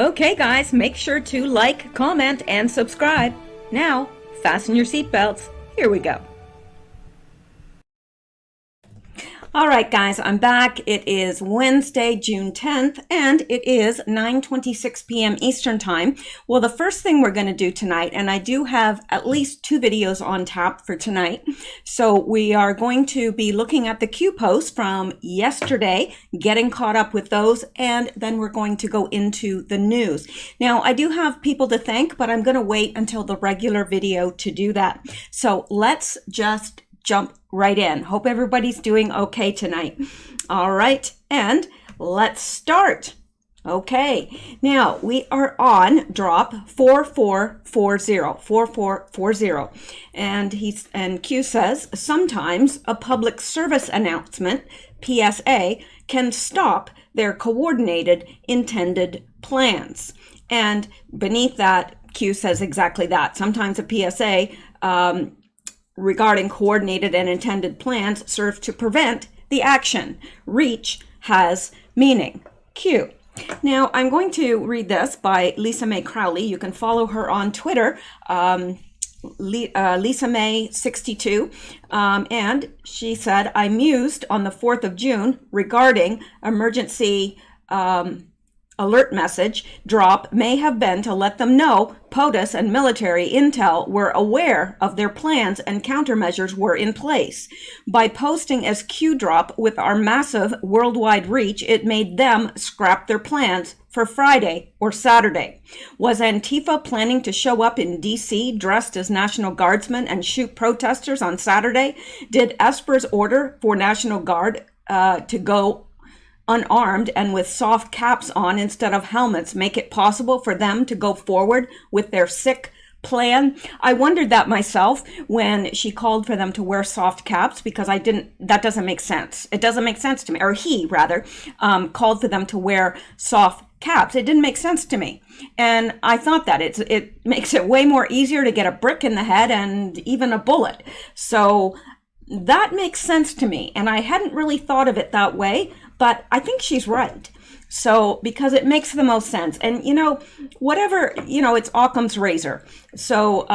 Okay guys, make sure to like, comment, and subscribe. Now, fasten your seatbelts. Here we go. All right, guys, I'm back. It is Wednesday, June 10th, and it is 9:26 p.m. Eastern Time. Well, the first thing we're going to do tonight, and I do have at least 2 videos on tap for tonight. So we are going to be looking at the Q posts from yesterday, getting caught up with those, and then we're going to go into the news. Now, I do have people to thank, but I'm going to wait until the regular video to do that. So let's just jump right in. Hope everybody's doing okay tonight. All right, and let's start. Okay, now we are on drop 4440, and Q says sometimes a public service announcement, PSA, can stop their coordinated intended plans. And beneath that, Q says exactly that. Sometimes a PSA regarding coordinated and intended plans serve to prevent the action. Reach has meaning. Q. Now, I'm going to read this by Lisa May Crowley. You can follow her on Twitter, Lisa May 62, and she said, I mused on the 4th of June regarding emergency alert message drop may have been to let them know POTUS and military intel were aware of their plans and countermeasures were in place. By posting as Q drop with our massive worldwide reach, it made them scrap their plans for Friday or Saturday. Was Antifa planning to show up in DC dressed as National Guardsmen and shoot protesters on Saturday? Did Esper's order for National Guard to go unarmed and with soft caps on instead of helmets make it possible for them to go forward with their sick plan? I wondered that myself when she called for them to wear soft caps, because that doesn't make sense. It doesn't make sense to me, or he rather called for them to wear soft caps. It didn't make sense to me. And I thought that it makes it way more easier to get a brick in the head and even a bullet. So that makes sense to me. And I hadn't really thought of it that way, but I think she's right. So, because it makes the most sense. And, whatever, it's Occam's razor. So,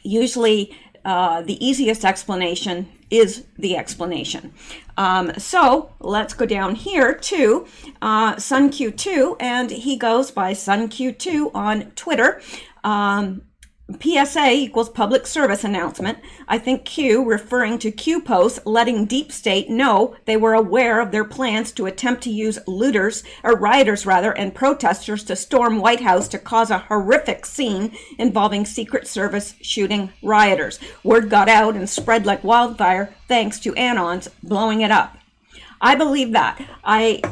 usually the easiest explanation is the explanation. So, let's go down here to SunQ2, and he goes by SunQ2 on Twitter. PSA equals public service announcement. I think Q referring to Q posts letting Deep State know they were aware of their plans to attempt to use rioters and protesters to storm White House to cause a horrific scene involving Secret Service shooting rioters. Word got out and spread like wildfire thanks to Anons blowing it up. I believe that.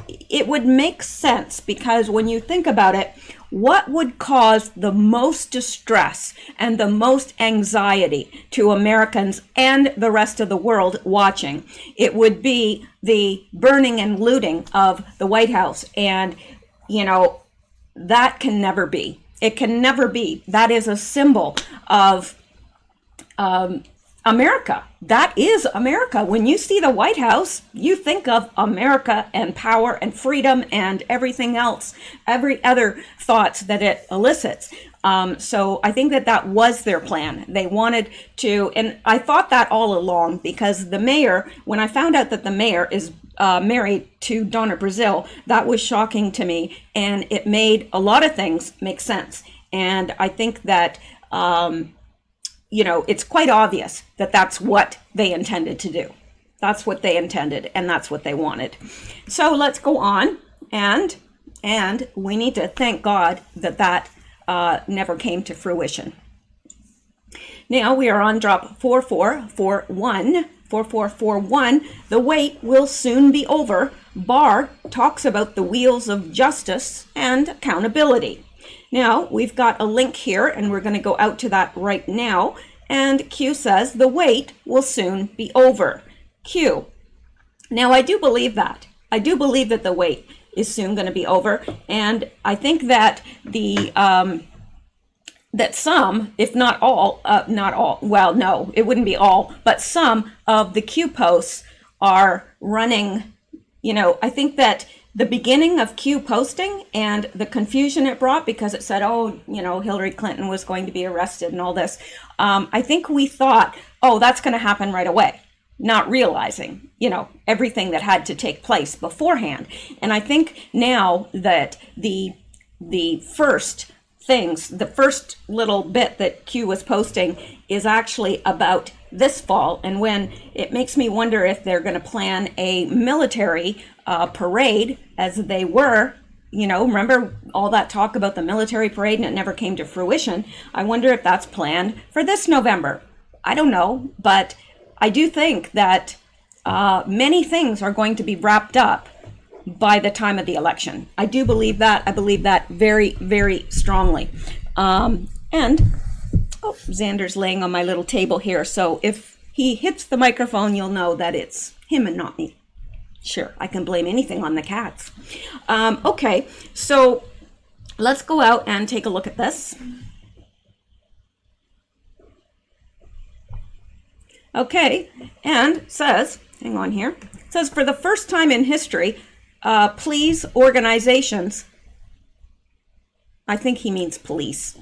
It would make sense, because when you think about it, what would cause the most distress and the most anxiety to Americans and the rest of the world watching? It would be the burning and looting of the White House. And, that can never be. It can never be. That is a symbol of America. That is America. When you see the White House, you think of America and power and freedom and everything else, every other thoughts that it elicits. So I think that was their plan. They wanted to, and I thought that all along, because the mayor, when I found out that the mayor is married to Donna Brazil, that was shocking to me, and it made a lot of things make sense. And I think that it's quite obvious that that's what they intended to do. That's what they intended, and that's what they wanted. So let's go on, and we need to thank God that never came to fruition. Now we are on drop 4441. The wait will soon be over. Barr talks about the wheels of justice and accountability. Now, we've got a link here, and we're going to go out to that right now. And Q says, the wait will soon be over. Q. Now, I do believe that. I do believe that the wait is soon going to be over. And I think that that some, if not all, well, no, it wouldn't be all, but some of the Q posts are running, I think that the beginning of Q posting and the confusion it brought, because it said, oh, Hillary Clinton was going to be arrested and all this. I think we thought, oh, that's going to happen right away, not realizing, everything that had to take place beforehand. And I think now that the first things, the first little bit that Q was posting is actually about this fall, and when it makes me wonder if they're going to plan a military parade, as they were, remember all that talk about the military parade and it never came to fruition. I wonder if that's planned for this November. I don't know, but I do think that many things are going to be wrapped up by the time of the election. I do believe that. I believe that very, very strongly. Xander's laying on my little table here, so if he hits the microphone, you'll know that it's him and not me. Sure, I can blame anything on the cats. Okay, so let's go out and take a look at this. Okay, and says, hang on here, it says, for the first time in history, please organizations, I think he means police.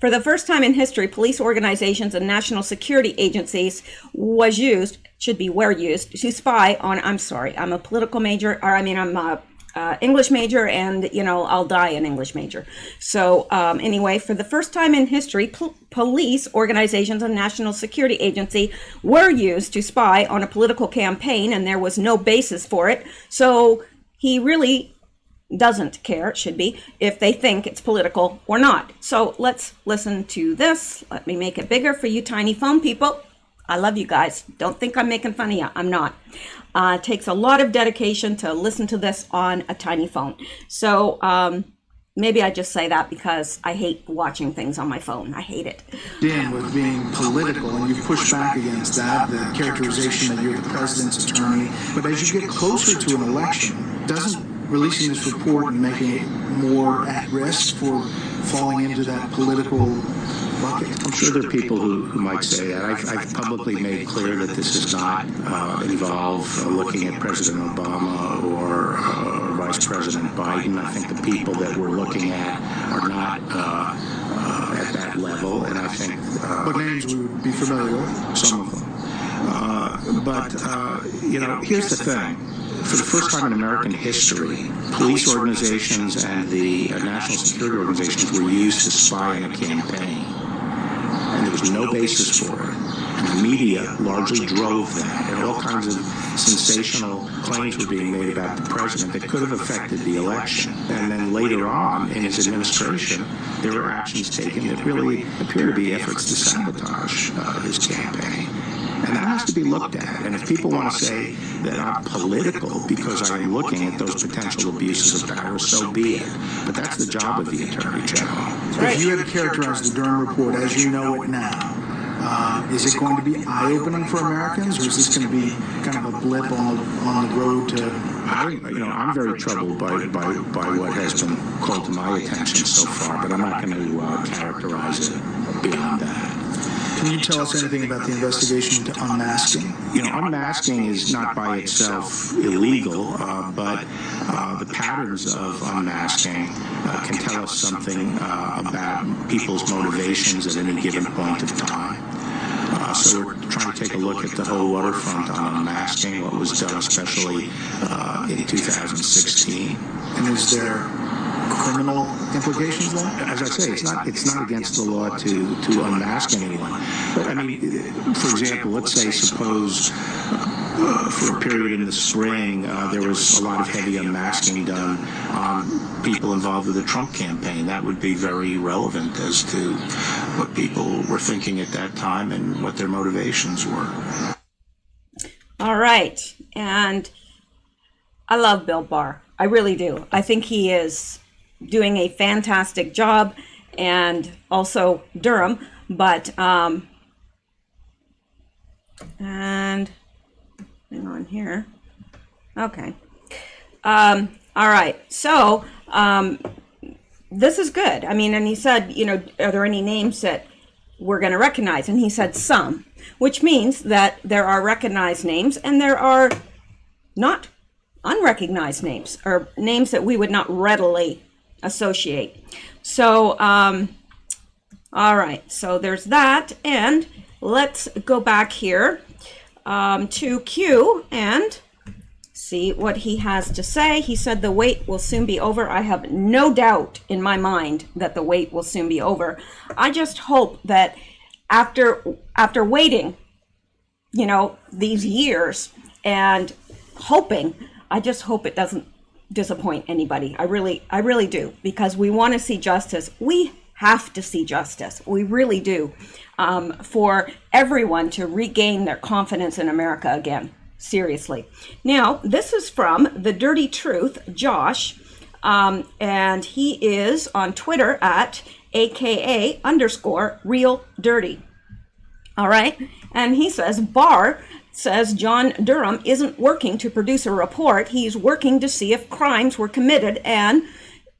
For the first time in history, police organizations and national security agencies were used to spy on, I'm a political major, I'm a English major, and, I'll die an English major. So anyway, for the first time in history, police organizations and national security agency were used to spy on a political campaign, and there was no basis for it. So he really doesn't care, it should be, if they think it's political or not. So let's listen to this. Let me make it bigger for you tiny phone people. I love you guys. Don't think I'm making fun of you. I'm not. It takes a lot of dedication to listen to this on a tiny phone. So maybe I just say that because I hate watching things on my phone. I hate it. Dan, with being political, and you've pushed back against that, the characterization that you're the president's attorney. But as you get closer to an election, doesn't releasing this report and making it more at risk for falling into that political bucket? I'm sure there are people who might say that. I've publicly made clear that this does not involve looking at President Obama or Vice President Biden. I think the people that we're looking at are not at that level, and I think... what names we would be familiar with? Some of them. Here's the thing. For the first time in American history, police organizations and the national security organizations were used to spy on a campaign. And there was no basis for it. And the media largely drove that. And all kinds of sensational claims were being made about the president that could have affected the election. And then later on in his administration, there were actions taken that really appear to be efforts to sabotage his campaign. And that has to be looked at. And if people want to say that I'm political because I'm looking at those potential abuses of power, so be it. But that's the job of the Attorney General. Right. If you had to characterize the Durham report as you know it now, is it going to be eye-opening for Americans, or is this going to be kind of a blip on the road to... I'm very troubled by what has been called to my attention so far, but I'm not going to characterize it beyond that. Can you tell us anything about the investigation into unmasking? Unmasking is not by itself illegal, but the patterns of unmasking can tell us something about people's motivations at any given point of time. So we're trying to take a look at the whole waterfront on unmasking, what was done especially in 2016. And is there criminal implications there? As I say, it's not against the law to unmask anyone. But for example, let's say suppose for a period in the spring there was a lot of heavy unmasking done on people involved with the Trump campaign. That would be very relevant as to what people were thinking at that time and what their motivations were. All right. And I love Bill Barr. I really do. I think he is doing a fantastic job, and also Durham, but and hang on here. Okay. All right. So this is good. And he said, are there any names that we're going to recognize? And he said some, which means that there are recognized names and there are not unrecognized names, or names that we would not readily associate. So, all right, so there's that. And let's go back here to Q and see what he has to say. He said the wait will soon be over. I have no doubt in my mind that the wait will soon be over. I just hope that after waiting, these years and hoping, I just hope it doesn't disappoint anybody. I really do, because we want to see justice. We have to see justice. We really do, for everyone to regain their confidence in America again. Seriously. Now, this is from The Dirty Truth, Josh, and he is on Twitter at AKA_real dirty. All right. And he says, Barr says John Durham isn't working to produce a report. He's working to see if crimes were committed and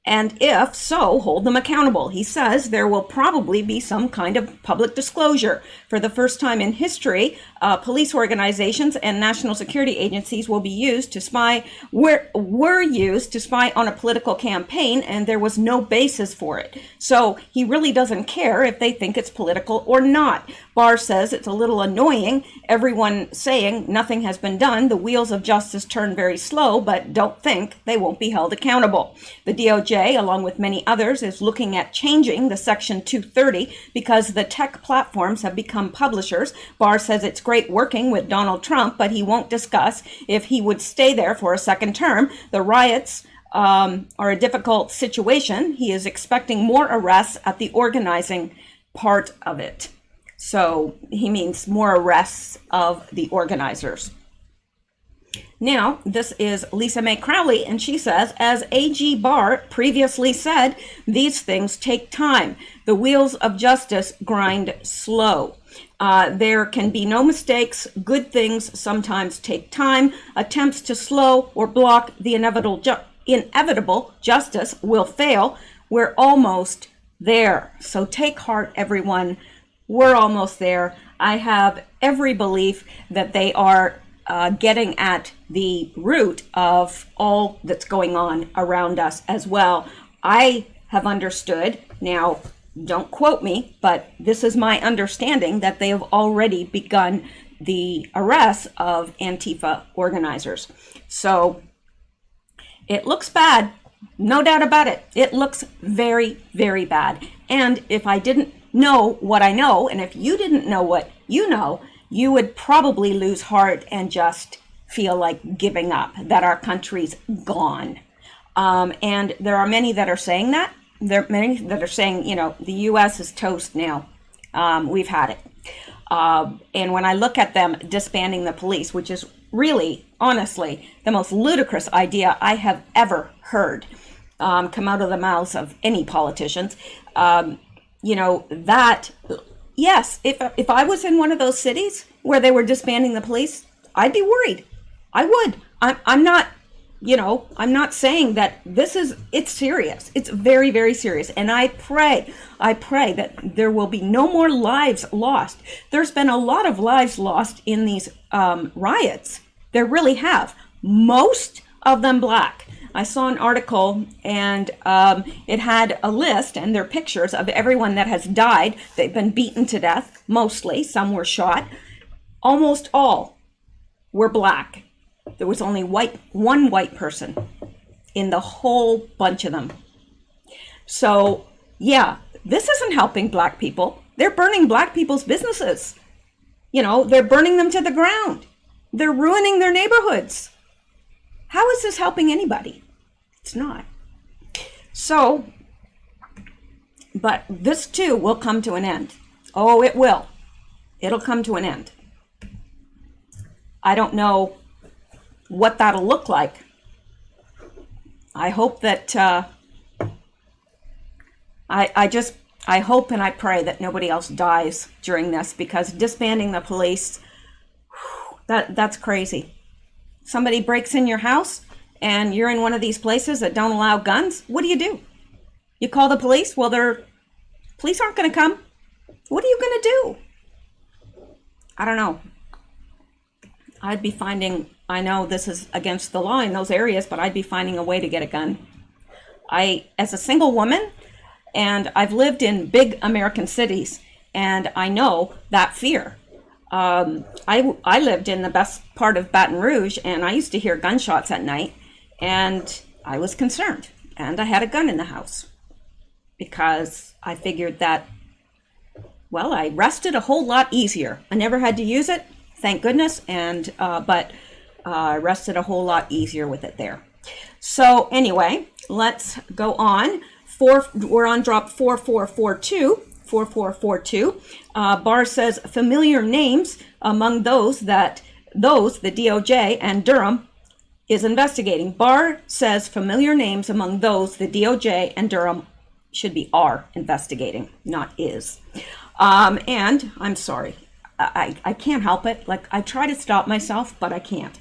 if so, hold them accountable. He says there will probably be some kind of public disclosure. For the first time in history, police organizations and national security agencies will be used to spy, were used to spy on a political campaign, and there was no basis for it. So he really doesn't care if they think it's political or not. Barr says it's a little annoying, everyone saying nothing has been done. The wheels of justice turn very slow, but don't think they won't be held accountable. The DOJ, along with many others, is looking at changing the Section 230 because the tech platforms have become publishers. Barr says it's great working with Donald Trump, but he won't discuss if he would stay there for a second term. The riots are a difficult situation. He is expecting more arrests at the organizing part of it. So he means more arrests of the organizers. Now, this is Lisa Mae Crowley, and she says, as AG Barr previously said, these things take time. The wheels of justice grind slow. There can be no mistakes. Good things sometimes take time. Attempts to slow or block the inevitable justice will fail. We're almost there. So take heart, everyone. We're almost there. I have every belief that they are getting at the root of all that's going on around us as well. I have understood, now don't quote me, but this is my understanding, that they have already begun the arrests of Antifa organizers. So it looks bad, no doubt about it. It looks very, very bad. And if I didn't know what I know, and if you didn't know what you know, you would probably lose heart and just feel like giving up, that our country's gone. And there are many that are saying that. There are many that are saying, the U.S. is toast now. We've had it. And when I look at them disbanding the police, which is really, honestly, the most ludicrous idea I have ever heard come out of the mouths of any politicians, that... Yes, if I was in one of those cities where they were disbanding the police, I'd be worried. I would. I'm not, I'm not saying that it's serious. It's very, very serious. And I pray that there will be no more lives lost. There's been a lot of lives lost in these riots. There really have. Most of them Black. I saw an article, and it had a list and their pictures of everyone that has died. They've been beaten to death, mostly. Some were shot. Almost all were Black. There was only one white person in the whole bunch of them. So, yeah, this isn't helping Black people. They're burning Black people's businesses. They're burning them to the ground. They're ruining their neighborhoods. How is this helping anybody? It's not. So, but this too will come to an end. Oh, it will. It'll come to an end. I don't know what that'll look like. I hope that, I hope and I pray that nobody else dies during this, because disbanding the police, that's crazy. Somebody breaks in your house and you're in one of these places that don't allow guns, what do? You call the police? Well, police aren't going to come. What are you going to do? I don't know. I'd be finding, I know this is against the law in those areas, but I'd be finding a way to get a gun. As a single woman, and I've lived in big American cities, and I know that fear. I lived in the best part of Baton Rouge, and I used to hear gunshots at night, and I was concerned, and I had a gun in the house because I figured that, well, I rested a whole lot easier. I never had to use it, thank goodness, and but I rested a whole lot easier with it there. So anyway, let's go on. We're on drop 4442. 4442. Barr says familiar names among those the DOJ and Durham is investigating. Barr says familiar names among those the DOJ and Durham should be are investigating, not is. And I'm sorry, I can't help it. Like, I try to stop myself, but I can't.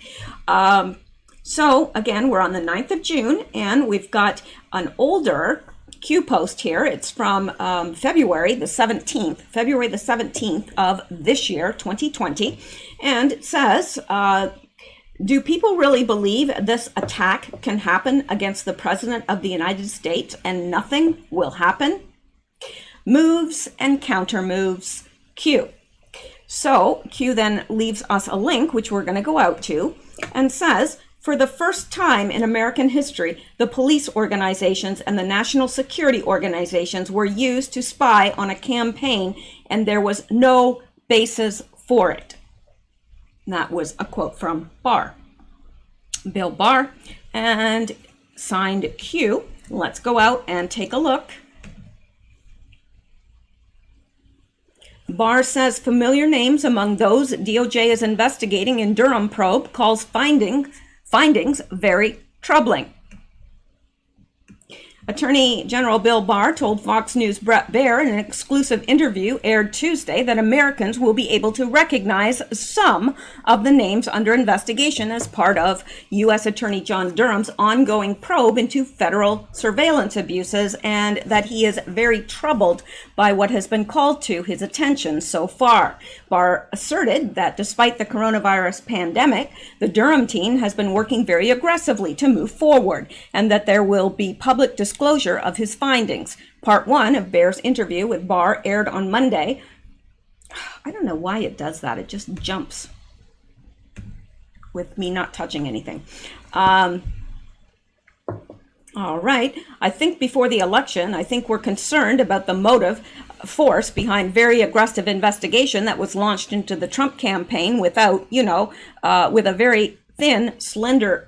So again, we're on the 9th of June, and we've got an older Q post here. It's from February the 17th of this year, 2020. And it says, do people really believe this attack can happen against the President of the United States and nothing will happen? Moves and counter moves, Q. So Q then leaves us a link, which we're going to go out to, and says, for the first time in American history, the police organizations and the national security organizations were used to spy on a campaign, and there was no basis for it. And that was a quote from Barr, Bill Barr, and signed Q. Let's go out and take a look. Barr says familiar names among those DOJ is investigating in Durham probe, calls findings very troubling. Attorney General Bill Barr told Fox News' Brett Baier in an exclusive interview aired Tuesday that Americans will be able to recognize some of the names under investigation as part of U.S. Attorney John Durham's ongoing probe into federal surveillance abuses, and that he is very troubled by what has been called to his attention so far. Barr asserted that despite the coronavirus pandemic, the Durham team has been working very aggressively to move forward, and that there will be public disclosure of his findings. Part 1 of Baier's interview with Barr aired on Monday. I don't know why it does that. It just jumps with me not touching anything. All right. I think before the election, I think we're concerned about the motive force behind very aggressive investigation that was launched into the Trump campaign without, with a very thin, slender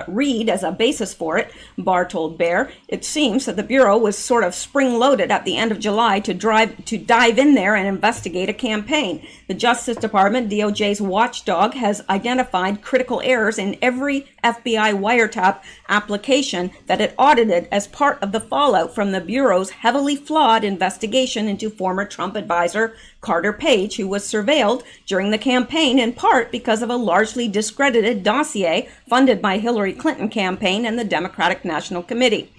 read as a basis for it, Barr told Baier. It seems that the Bureau was sort of spring-loaded at the end of July to dive in there and investigate a campaign. The Justice Department, DOJ's watchdog, has identified critical errors in every FBI wiretap application that it audited as part of the fallout from the Bureau's heavily flawed investigation into former Trump advisor Carter Page, who was surveilled during the campaign in part because of a largely discredited dossier funded by Hillary Clinton campaign and the Democratic National Committee.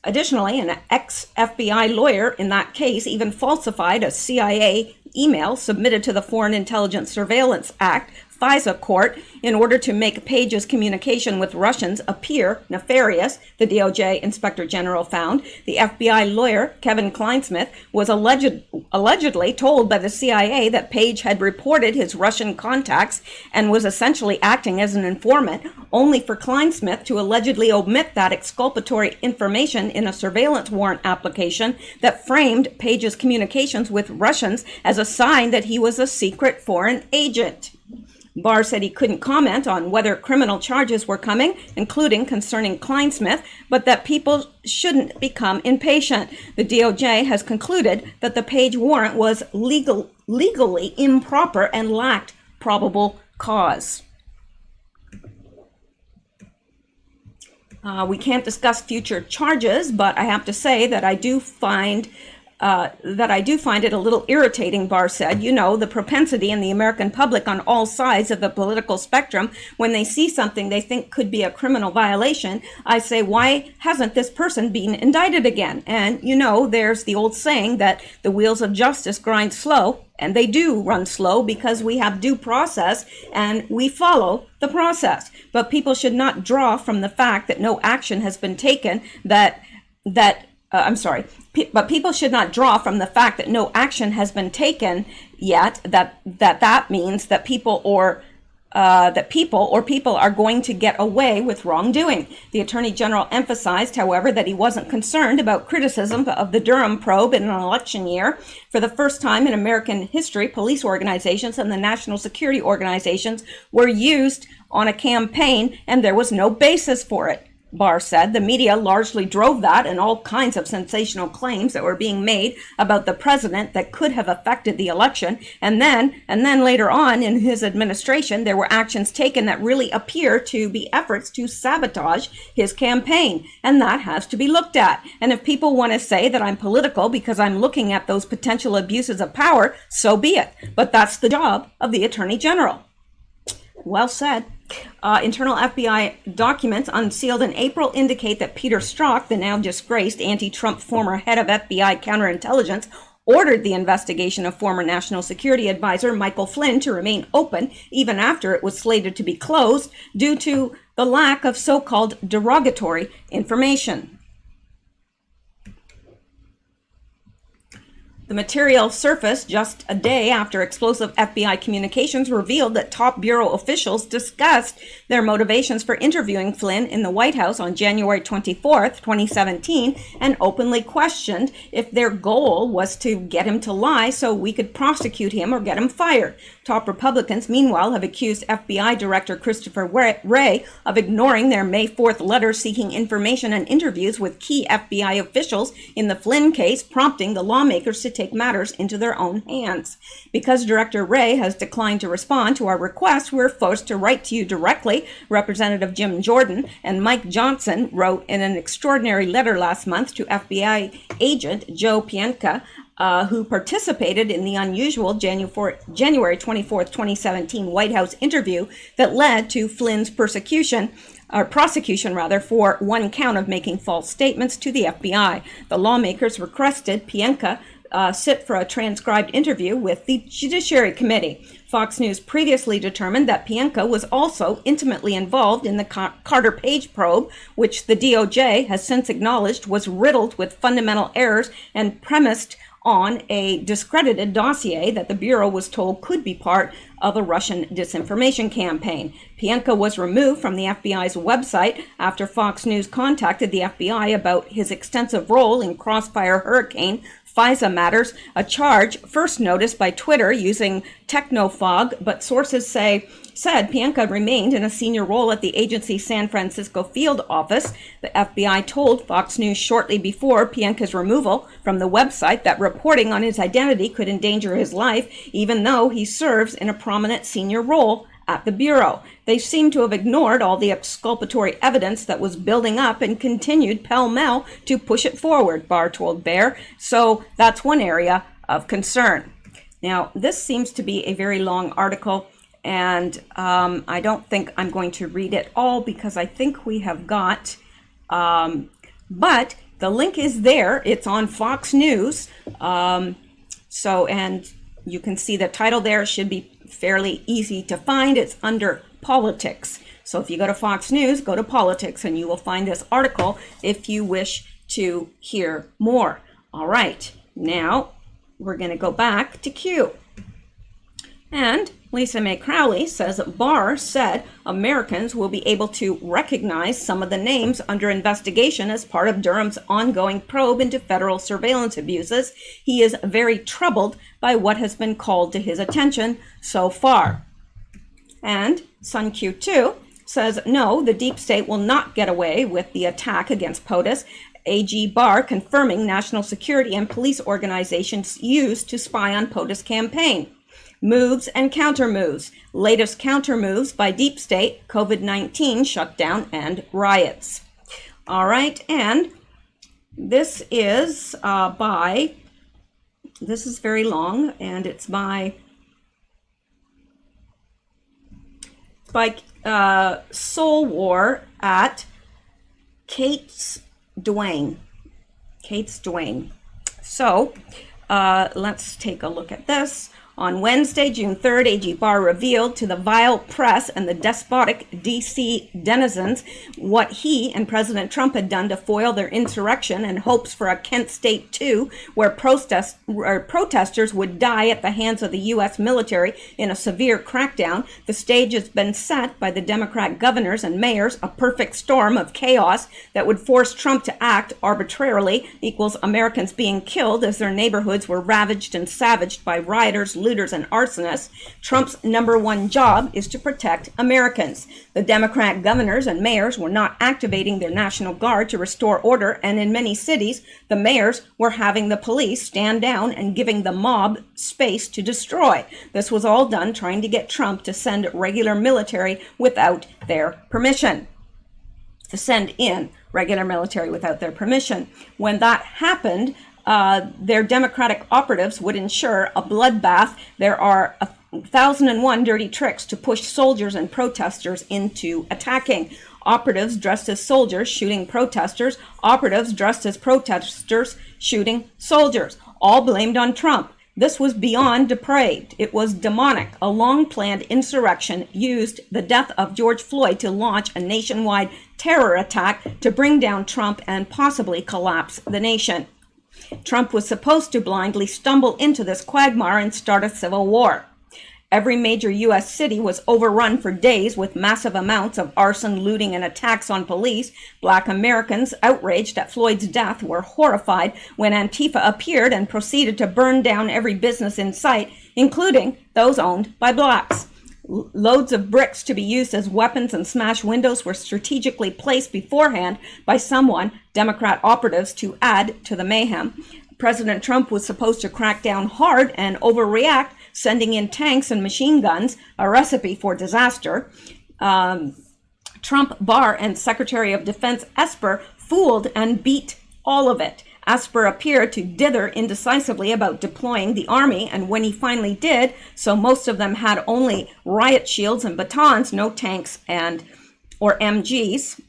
Additionally, an ex-FBI lawyer in that case even falsified a CIA email submitted to the Foreign Intelligence Surveillance Act FISA court in order to make Page's communication with Russians appear nefarious, the DOJ Inspector General found. The FBI lawyer, Kevin Kleinsmith, was allegedly told by the CIA that Page had reported his Russian contacts and was essentially acting as an informant, only for Kleinsmith to allegedly omit that exculpatory information in a surveillance warrant application that framed Page's communications with Russians as a sign that he was a secret foreign agent. Barr said he couldn't comment on whether criminal charges were coming, including concerning Kleinsmith, but that people shouldn't become impatient. The DOJ has concluded that the Page warrant was legally improper and lacked probable cause. We can't discuss future charges, but I have to say that I do find that I do find it a little irritating, Barr said. You know, the propensity in the American public on all sides of the political spectrum, when they see something they think could be a criminal violation, I say, why hasn't this person been indicted again? And, you know, there's the old saying that the wheels of justice grind slow, and they do run slow because we have due process and we follow the process. But people should not draw from the fact that no action has been taken but people should not draw from the fact that no action has been taken yet that means that people are going to get away with wrongdoing. The Attorney General emphasized, however, that he wasn't concerned about criticism of the Durham probe in an election year. For the first time in American history, police organizations and the national security organizations were used on a campaign, and there was no basis for it. Barr said the media largely drove that and all kinds of sensational claims that were being made about the president that could have affected the election. And then later on in his administration, there were actions taken that really appear to be efforts to sabotage his campaign. And that has to be looked at. And if people want to say that I'm political because I'm looking at those potential abuses of power, so be it. But that's the job of the Attorney General. Well said. Internal FBI documents unsealed in April indicate that Peter Strzok, the now disgraced anti-Trump former head of FBI counterintelligence, ordered the investigation of former National Security Advisor Michael Flynn to remain open even after it was slated to be closed due to the lack of so-called derogatory information. The material surfaced just a day after explosive FBI communications revealed that top bureau officials discussed their motivations for interviewing Flynn in the White House on January 24th, 2017, and openly questioned if their goal was to get him to lie so we could prosecute him or get him fired. Top Republicans, meanwhile, have accused FBI Director Christopher Wray of ignoring their May 4th letter seeking information and interviews with key FBI officials in the Flynn case, prompting the lawmakers to take matters into their own hands. Because Director Wray has declined to respond to our request, we're forced to write to you directly. Representative Jim Jordan and Mike Johnson wrote in an extraordinary letter last month to FBI agent Joe Pientka, who participated in the unusual January 24th, 2017 White House interview that led to Flynn's prosecution for one count of making false statements to the FBI. The lawmakers requested Pientka sit for a transcribed interview with the Judiciary Committee. Fox News previously determined that Pientka was also intimately involved in the Carter Page probe, which the DOJ has since acknowledged was riddled with fundamental errors and premised on a discredited dossier that the Bureau was told could be part of a Russian disinformation campaign. Pientka was removed from the FBI's website after Fox News contacted the FBI about his extensive role in Crossfire Hurricane FISA matters, a first noticed by Twitter using Technofog, but sources said Pientka remained in a senior role at the agency's San Francisco field office. The FBI told Fox News shortly before Pienka's removal from the website that reporting on his identity could endanger his life, even though he serves in a prominent senior role at the Bureau. They seem to have ignored all the exculpatory evidence that was building up and continued pell-mell to push it forward, Barr told Bear. So that's one area of concern. Now, this seems to be a very long article, and I don't think I'm going to read it all because I think we have got, but the link is there. It's on Fox News. And you can see the title there. It should be fairly easy to find. It's under politics. So if you go to Fox News, go to politics, and you will find this article if you wish to hear more. All right, now we're going to go back to Q. And Lisa Mae Crowley says Barr said Americans will be able to recognize some of the names under investigation as part of Durham's ongoing probe into federal surveillance abuses. He is very troubled by what has been called to his attention so far. And Sun Q2 says, no, the deep state will not get away with the attack against POTUS. AG Barr confirming national security and police organizations used to spy on POTUS campaign. Moves and counter-moves. Latest counter-moves by deep state, COVID-19 shutdown and riots. All right, and this is by This is very long, and it's by Soul War at Kate's Duane. So let's take a look at this. On Wednesday, June 3rd, A.G. Barr revealed to the vile press and the despotic D.C. denizens what he and President Trump had done to foil their insurrection and hopes for a Kent State 2, where protesters would die at the hands of the U.S. military in a severe crackdown. The stage has been set by the Democrat governors and mayors, a perfect storm of chaos that would force Trump to act arbitrarily, equals Americans being killed as their neighborhoods were ravaged and savaged by rioters, looters, and arsonists. Trump's number one job is to protect Americans. The Democrat governors and mayors were not activating their National Guard to restore order, and in many cities, the mayors were having the police stand down and giving the mob space to destroy. This was all done trying to get Trump to send regular military without their permission. When that happened, their Democratic operatives would ensure a bloodbath. There are 1,001 dirty tricks to push soldiers and protesters into attacking. Operatives dressed as soldiers shooting protesters. Operatives dressed as protesters shooting soldiers. All blamed on Trump. This was beyond depraved. It was demonic. A long-planned insurrection used the death of George Floyd to launch a nationwide terror attack to bring down Trump and possibly collapse the nation. Trump was supposed to blindly stumble into this quagmire and start a civil war. Every major U.S. city was overrun for days with massive amounts of arson, looting, and attacks on police. Black Americans, outraged at Floyd's death, were horrified when Antifa appeared and proceeded to burn down every business in sight, including those owned by blacks. Loads of bricks to be used as weapons and smashed windows were strategically placed beforehand by Democrat operatives, to add to the mayhem. President Trump was supposed to crack down hard and overreact, sending in tanks and machine guns, a recipe for disaster. Trump, Barr, and Secretary of Defense Esper fooled and beat all of it. Esper appeared to dither indecisively about deploying the army, and when he finally did, so most of them had only riot shields and batons, no tanks or MGs.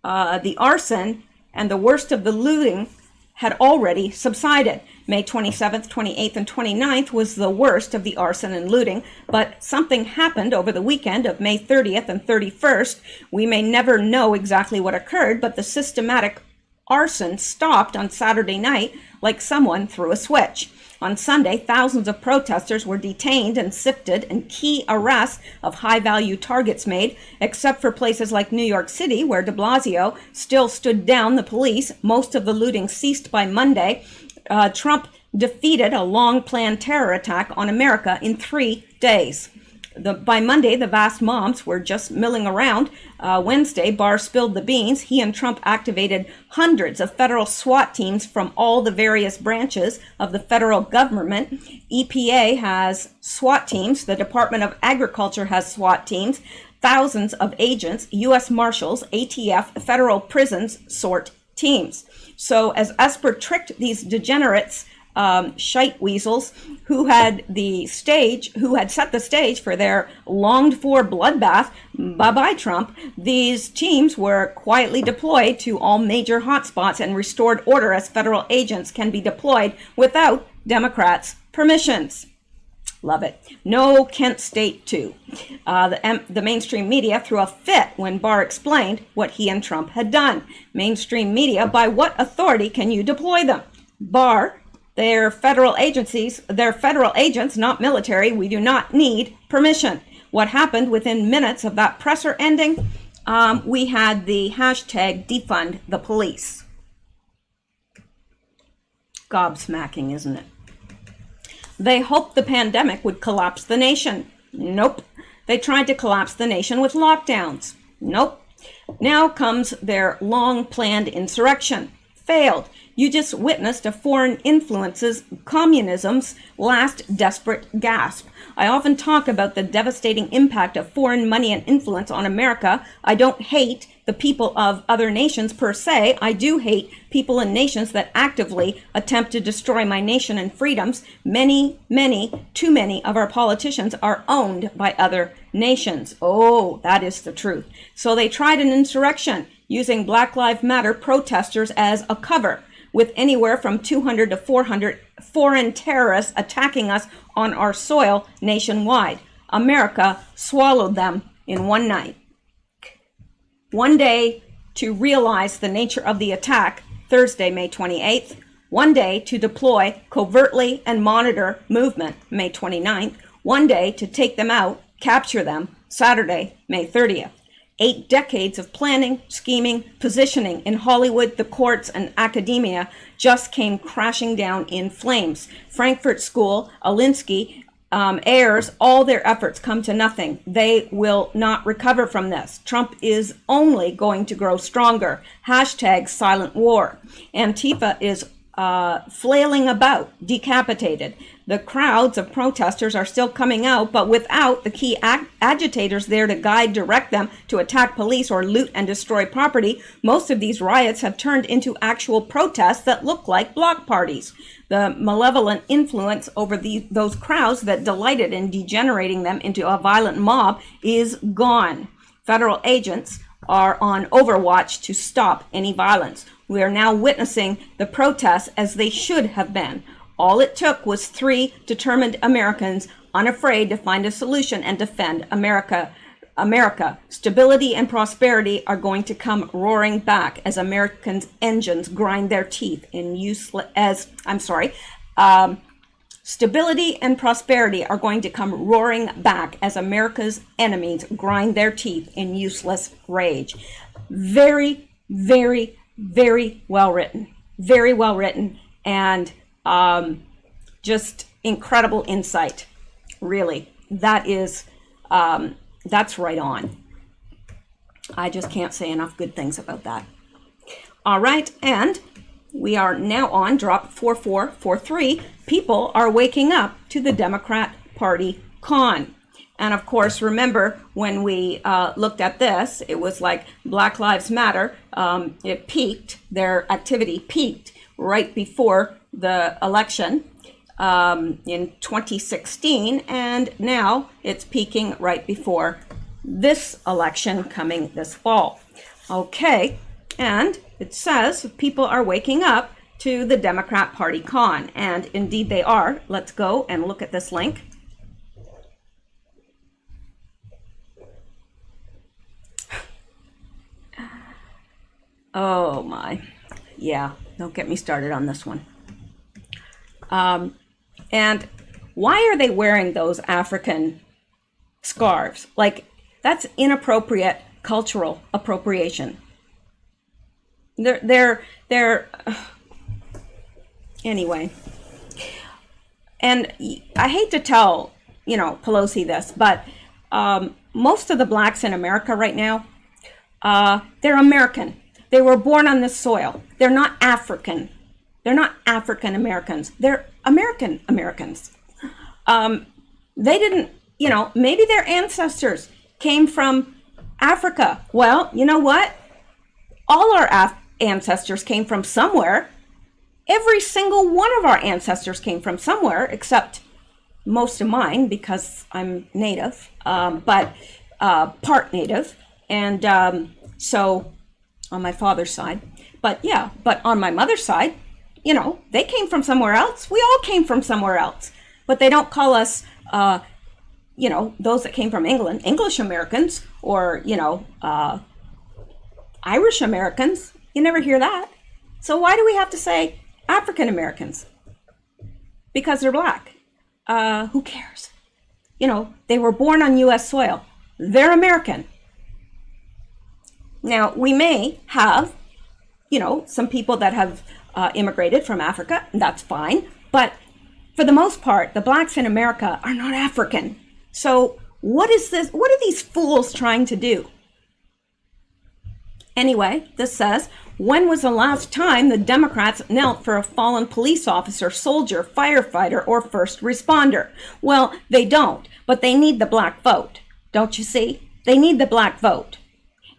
The arson and the worst of the looting had already subsided. May 27th, 28th, and 29th was the worst of the arson and looting, but something happened over the weekend of May 30th and 31st. We may never know exactly what occurred, but the systematic arson stopped on Saturday night like someone threw a switch. On Sunday, thousands of protesters were detained and sifted, and key arrests of high-value targets made, except for places like New York City, where de Blasio still stood down the police. Most of the looting ceased by Monday. Trump defeated a long-planned terror attack on America in 3 days. By Monday, the vast mobs were just milling around. Wednesday, Barr spilled the beans. He and Trump activated hundreds of federal SWAT teams from all the various branches of the federal government. EPA has SWAT teams. The Department of Agriculture has SWAT teams. Thousands of agents, U.S. Marshals, ATF, federal prisons sort teams. So as Esper tricked these degenerates, shite weasels who had set the stage for their longed for bloodbath, bye-bye Trump, these teams were quietly deployed to all major hotspots and restored order as federal agents can be deployed without Democrats' permissions. Love it. No Kent State 2. The mainstream media threw a fit when Barr explained what he and Trump had done. Mainstream media, by what authority can you deploy them? Barr, they're federal agents, not military. We do not need permission. What happened within minutes of that presser ending? We had the hashtag defund the police. Gobsmacking, isn't it? They hoped the pandemic would collapse the nation. Nope. They tried to collapse the nation with lockdowns. Nope. Now comes their long-planned insurrection. failed. You just witnessed a foreign influences, communism's last desperate gasp. I often talk about the devastating impact of foreign money and influence on America. I don't hate the people of other nations per se. I do hate people in nations that actively attempt to destroy my nation and freedoms. Many, too many of our politicians are owned by other nations. Oh, that is the truth. So they tried an insurrection using Black Lives Matter protesters as a cover, with anywhere from 200 to 400 foreign terrorists attacking us on our soil nationwide. America swallowed them in one night. One day to realize the nature of the attack, Thursday, May 28th. One day to deploy covertly and monitor movement, May 29th. One day to take them out, capture them, Saturday, May 30th. 8 decades of planning, scheming, positioning in Hollywood, the courts, and academia just came crashing down in flames. Frankfurt School, Alinsky, heirs, all their efforts come to nothing. They will not recover from this. Trump is only going to grow stronger. Hashtag silent war. Antifa is flailing about, decapitated. The crowds of protesters are still coming out, but without the key agitators there to guide, direct them to attack police or loot and destroy property, most of these riots have turned into actual protests that look like block parties. The malevolent influence over those crowds that delighted in degenerating them into a violent mob is gone. Federal agents are on overwatch to stop any violence. We are now witnessing the protests as they should have been. All it took was 3 determined Americans unafraid to find a solution and defend America. Stability and prosperity are going to come roaring back as Americans' engines grind their teeth in Stability and prosperity are going to come roaring back as America's enemies grind their teeth in useless rage. Very, very, very well written. Very well written. And just incredible insight. Really. That is, that's right on. I just can't say enough good things about that. All right. And we are now on drop 4443. People are waking up to the Democrat Party con. And of course, remember when we looked at this, it was like Black Lives Matter. It peaked, their activity peaked right before the election in 2016. And now it's peaking right before this election coming this fall. Okay. And it says people are waking up to the Democrat Party con. And indeed they are. Let's go and look at this link. Oh my. Yeah, don't get me started on this one. And why are they wearing those African scarves? Like, that's inappropriate cultural appropriation. They're anyway. And I hate to tell, Pelosi this, but most of the blacks in America right now, they're American. They were born on this soil. They're not African. They're not African Americans. They're American Americans. They didn't, maybe their ancestors came from Africa. Well, you know what? All our ancestors came from somewhere. Every single one of our ancestors came from somewhere, except most of mine, because I'm Native, but part Native. And so on my father's side. But yeah, but on my mother's side, they came from somewhere else. We all came from somewhere else. But they don't call us, those that came from England, English Americans, or, Irish Americans. You never hear that. So why do we have to say African Americans? Because they're black. Who cares? They were born on U.S. soil. They're American. Now, we may have, some people that have immigrated from Africa, and that's fine. But for the most part, the blacks in America are not African. So what is this? What are these fools trying to do? Anyway, this says, When was the last time the Democrats knelt for a fallen police officer, soldier, firefighter, or first responder? Well, they don't, but they need the black vote. Don't you see? They need the black vote.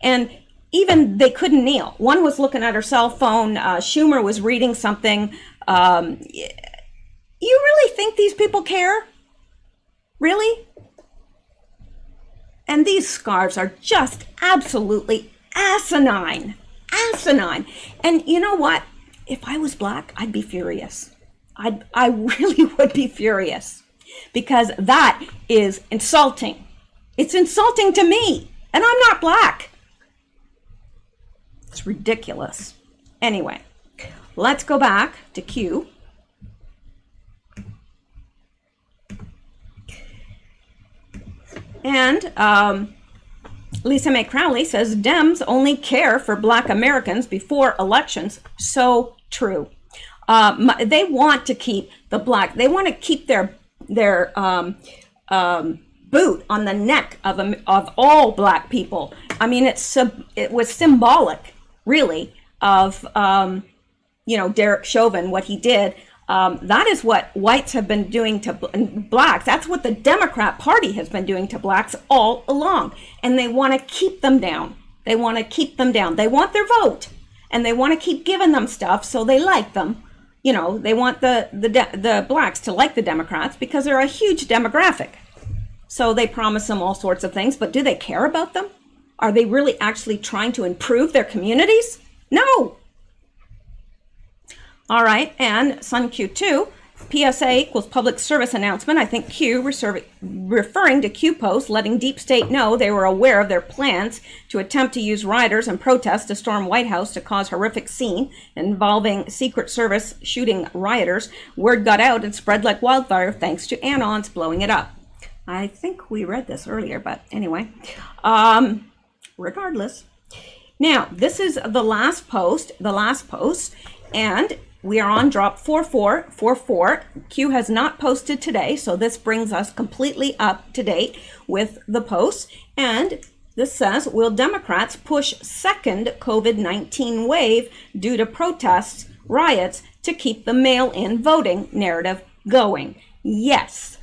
And even they couldn't kneel. One was looking at her cell phone. Schumer was reading something. You really think these people care? Really? And these scarves are just absolutely asinine. Asinine. And you know what? If I was black, I'd be furious. I really would be furious, because that is insulting. It's insulting to me, and I'm not black. It's ridiculous. Anyway, let's go back to Q. And Lisa Mae Crowley says Dems only care for black Americans before elections. So true. They want to keep the black. They want to keep their boot on the neck of all black people. I mean, it was symbolic, really, of Derek Chauvin, what he did. That is what whites have been doing to blacks. That's what the Democrat Party has been doing to blacks all along. And they want to keep them down. They want to keep them down. They want their vote, and they want to keep giving them stuff so they like them. They want the blacks to like the Democrats because they're a huge demographic. So they promise them all sorts of things, but do they care about them? Are they really actually trying to improve their communities? No. All right, and Sun Q2, PSA equals public service announcement. I think Q referring to Q Post, letting Deep State know they were aware of their plans to attempt to use rioters and protests to storm White House to cause horrific scene involving Secret Service shooting rioters. Word got out and spread like wildfire thanks to Anons blowing it up. I think we read this earlier, but anyway, regardless. Now, this is the last post, and we are on drop 4444. Q has not posted today, so this brings us completely up to date with the posts. And this says, will Democrats push second COVID-19 wave due to protests, riots, to keep the mail-in voting narrative going? Yes,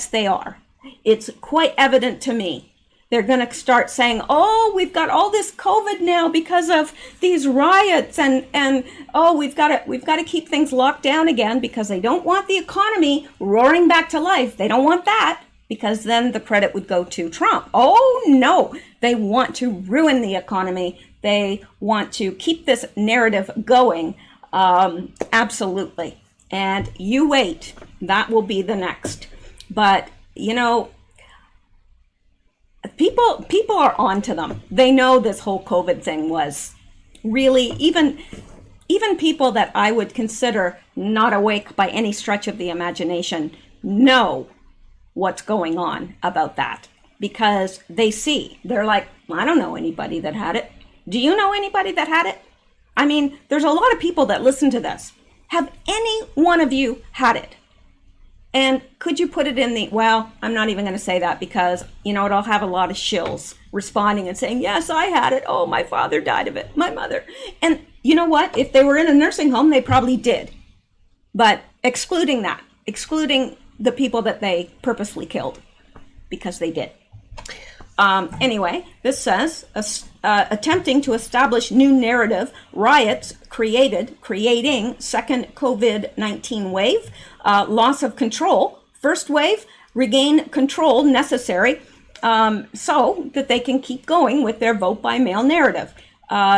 they are. It's quite evident to me. They're going to start saying, oh, we've got all this COVID now because of these riots, and oh, we've got to keep things locked down again because they don't want the economy roaring back to life. They don't want that, because then the credit would go to Trump. Oh, no, they want to ruin the economy. They want to keep this narrative going. Absolutely. And you wait. That will be the next. But, people are on to them. They know this whole COVID thing was really, even people that I would consider not awake by any stretch of the imagination know what's going on about that, because they see. They're like, I don't know anybody that had it. Do you know anybody that had it? I mean, there's a lot of people that listen to this. Have any one of you had it? And could you put it in well, I'm not even going to say that, because, I'll have a lot of shills responding and saying, yes, I had it. Oh, my father died of it. My mother. And you know what? If they were in a nursing home, they probably did. But excluding the people that they purposely killed, because they did. Anyway, this says, attempting to establish new narrative, riots creating second COVID-19 wave, loss of control, first wave, regain control necessary so that they can keep going with their vote by mail narrative.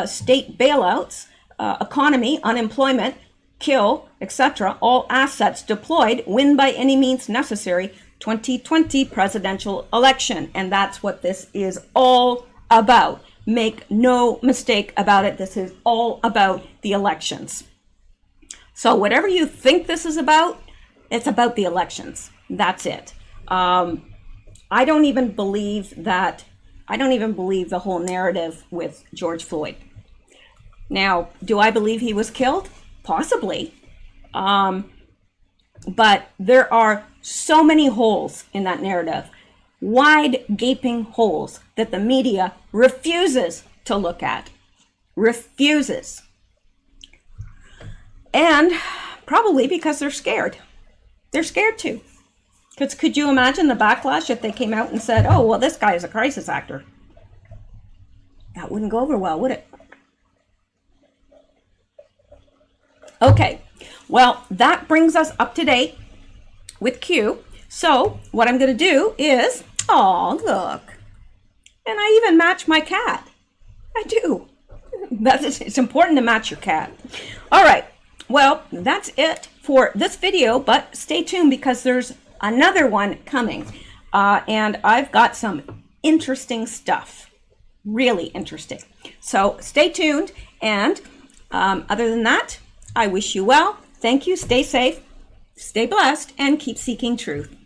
State bailouts, economy, unemployment, kill, etc., all assets deployed, win by any means necessary, 2020 presidential election. And that's what this is all about. Make no mistake about it. This is all about the elections. So whatever you think this is about, it's about the elections. That's it. I don't even believe the whole narrative with George Floyd. Now, do I believe he was killed? Possibly. But there are so many holes in that narrative, wide gaping holes that the media refuses to look at. refuses. And probably because they're scared. They're scared too. Because could you imagine the backlash if they came out and said, oh, well, this guy is a crisis actor? That wouldn't go over well, would it? Okay, well, that brings us up to date with Q. So what I'm going to do is, oh, look. And I even match my cat. I do. It's important to match your cat. All right. Well, that's it for this video, but stay tuned because there's another one coming. And I've got some interesting stuff. Really interesting. So stay tuned. And other than that, I wish you well. Thank you. Stay safe, stay blessed, and keep seeking truth.